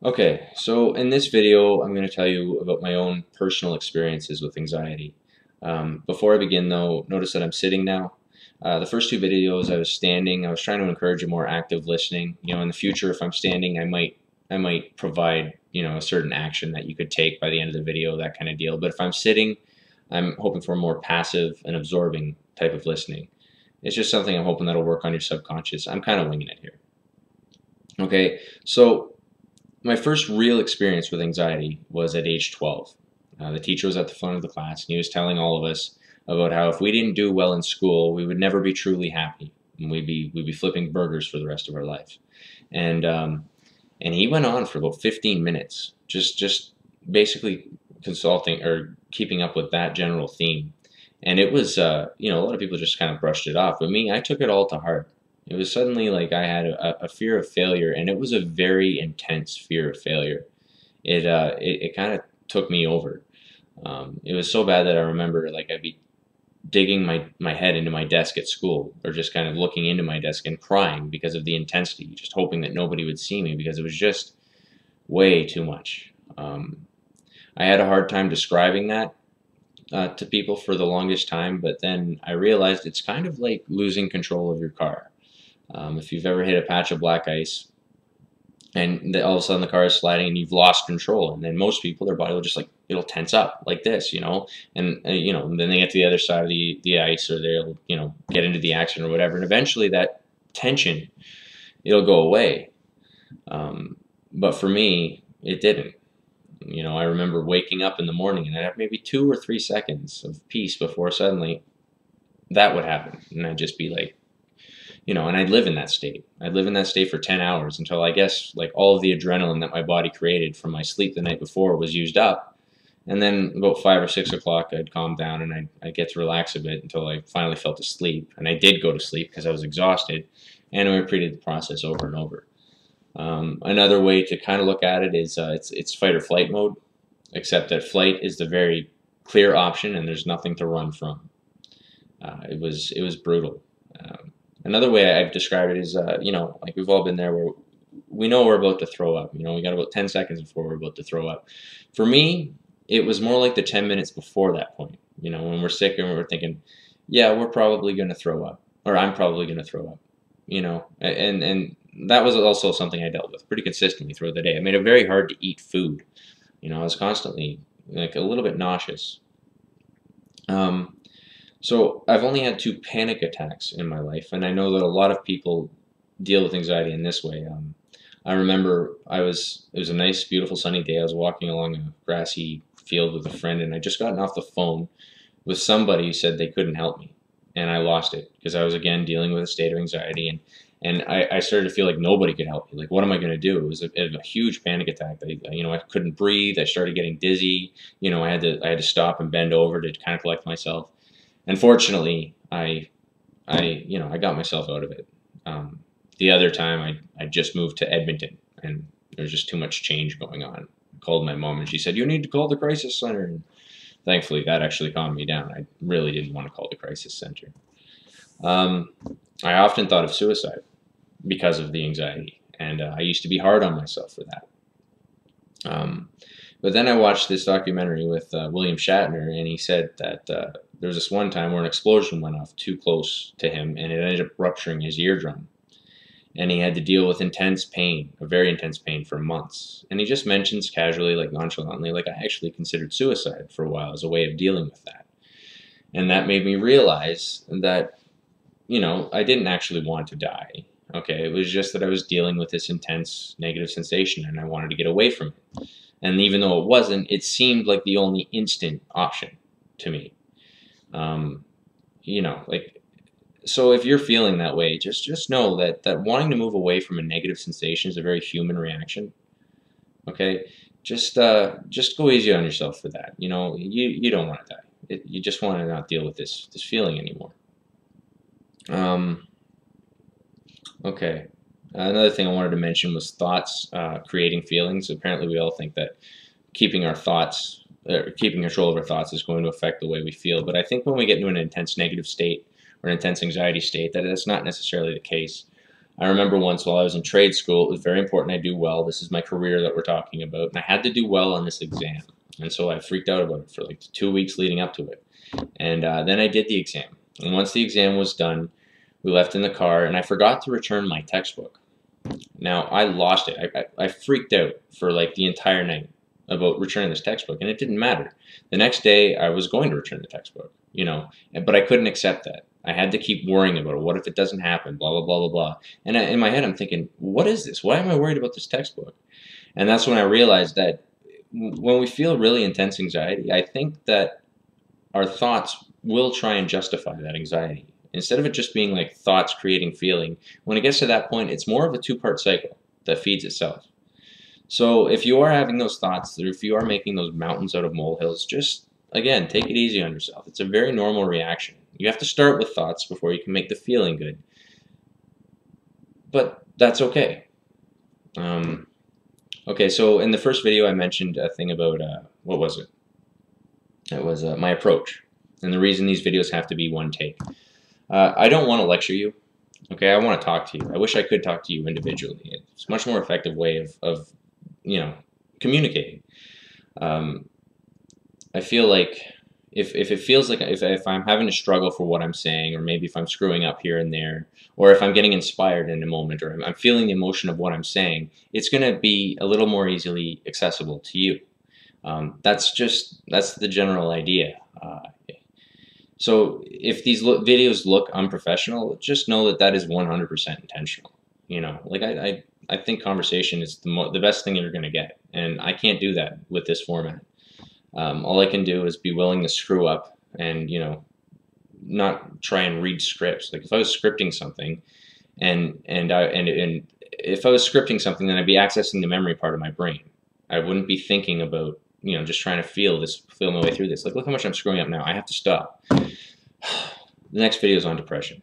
Okay, so in this video, I'm going to tell you about my own personal experiences with anxiety. Before I begin, though, notice that I'm sitting now. The first two videos, I was standing. I was trying to encourage a more active listening. In the future, if I'm standing, I might provide a certain action that you could take by the end of the video, that kind of deal. But if I'm sitting, I'm hoping for a more passive and absorbing type of listening. It's just something I'm hoping that'll work on your subconscious. I'm kind of winging it here. Okay, so my first real experience with anxiety was at age 12. The teacher was at the front of the class, and he was telling all of us about how if we didn't do well in school, we would never be truly happy, and we'd be flipping burgers for the rest of our life. And and he went on for about 15 minutes, just basically consulting or keeping up with that general theme. And it was, a lot of people just kind of brushed it off, but me, I took it all to heart. It was suddenly like I had a fear of failure, and it was a very intense fear of failure. It kind of took me over. It was so bad that I remember like I'd be digging my head into my desk at school, or just kind of looking into my desk and crying because of the intensity, just hoping that nobody would see me because it was just way too much. I had a hard time describing that to people for the longest time, but then I realized it's kind of like losing control of your car. If you've ever hit a patch of black ice and all of a sudden the car is sliding and you've lost control, and then most people, their body will just like, it'll tense up like this, and then they get to the other side of the ice, or they'll, get into the accident or whatever, and eventually that tension, it'll go away. But for me, it didn't. I remember waking up in the morning and I'd have maybe 2 or 3 seconds of peace before suddenly that would happen, and I'd just be like, and I'd live in that state. I'd live in that state for 10 hours until I guess like all of the adrenaline that my body created from my sleep the night before was used up. And then about 5 or 6 o'clock, I'd calm down and I'd get to relax a bit until I finally fell to sleep. And I did go to sleep because I was exhausted, and I repeated the process over and over. Another way to kind of look at it is it's fight or flight mode, except that flight is the very clear option and there's nothing to run from. It was brutal. Another way I've described it is, like we've all been there where we know we're about to throw up. We got about 10 seconds before we're about to throw up. For me, it was more like the 10 minutes before that point. When we're sick and we're thinking, yeah, we're probably going to throw up, or I'm probably going to throw up. And that was also something I dealt with pretty consistently throughout the day. It made it very hard to eat food. I was constantly like a little bit nauseous. So I've only had 2 panic attacks in my life, and I know that a lot of people deal with anxiety in this way. I remember it was a nice, beautiful, sunny day. I was walking along a grassy field with a friend, and I just gotten off the phone with somebody who said they couldn't help me, and I lost it because I was again dealing with a state of anxiety, and I started to feel like nobody could help me. Like, what am I going to do? It was a huge panic attack. I couldn't breathe. I started getting dizzy. I had to stop and bend over to kind of collect myself. And fortunately, I got myself out of it. The other time, I just moved to Edmonton, and there was just too much change going on. I called my mom, and she said, "You need to call the crisis center." And thankfully, that actually calmed me down. I really didn't want to call the crisis center. I often thought of suicide because of the anxiety, and I used to be hard on myself for that. But then I watched this documentary with William Shatner, and he said that there was this one time where an explosion went off too close to him, and it ended up rupturing his eardrum. And he had to deal with intense pain, a very intense pain, for months. And he just mentions casually, like nonchalantly, like, I actually considered suicide for a while as a way of dealing with that. And that made me realize that, I didn't actually want to die. Okay, it was just that I was dealing with this intense negative sensation, and I wanted to get away from it. And even though it wasn't, it seemed like the only instant option to me. Like, so if you're feeling that way, just know that wanting to move away from a negative sensation is a very human reaction. Okay, just go easy on yourself for that. You don't want to die. You just want to not deal with this feeling anymore. Okay. Another thing I wanted to mention was thoughts creating feelings. Apparently, we all think that keeping our thoughts, keeping control of our thoughts, is going to affect the way we feel. But I think when we get into an intense negative state or an intense anxiety state, that's not necessarily the case. I remember once while I was in trade school, it was very important I do well. This is my career that we're talking about, and I had to do well on this exam. And so I freaked out about it for like 2 weeks leading up to it. And then I did the exam. And once the exam was done, we left in the car, and I forgot to return my textbook. Now, I lost it. I freaked out for like the entire night about returning this textbook, and it didn't matter. The next day, I was going to return the textbook, but I couldn't accept that. I had to keep worrying about it. What if it doesn't happen? Blah, blah, blah, blah, blah. And in my head, I'm thinking, what is this? Why am I worried about this textbook? And that's when I realized that when we feel really intense anxiety, I think that our thoughts will try and justify that anxiety. Instead of it just being like thoughts creating feeling, when it gets to that point, it's more of a two-part cycle that feeds itself. So if you are having those thoughts, or if you are making those mountains out of molehills, just, again, take it easy on yourself. It's a very normal reaction. You have to start with thoughts before you can make the feeling good. But that's okay. Okay, so in the first video I mentioned a thing about, what was it? It was my approach. And the reason these videos have to be one take. I don't want to lecture you. Okay, I want to talk to you. I wish I could talk to you individually. It's a much more effective way of communicating. I feel like if it feels like if I'm having to struggle for what I'm saying, or maybe if I'm screwing up here and there, or if I'm getting inspired in a moment, or I'm feeling the emotion of what I'm saying, it's going to be a little more easily accessible to you. That's the general idea. So if these videos look unprofessional, just know that that is 100% intentional. Like I think conversation is the best thing you're going to get, and I can't do that with this format. All I can do is be willing to screw up and, not try and read scripts. Like if I was scripting something and if I was scripting something, then I'd be accessing the memory part of my brain. I wouldn't be thinking about, just trying to feel my way through this. Like, look how much I'm screwing up now. I have to stop. The next video is on depression.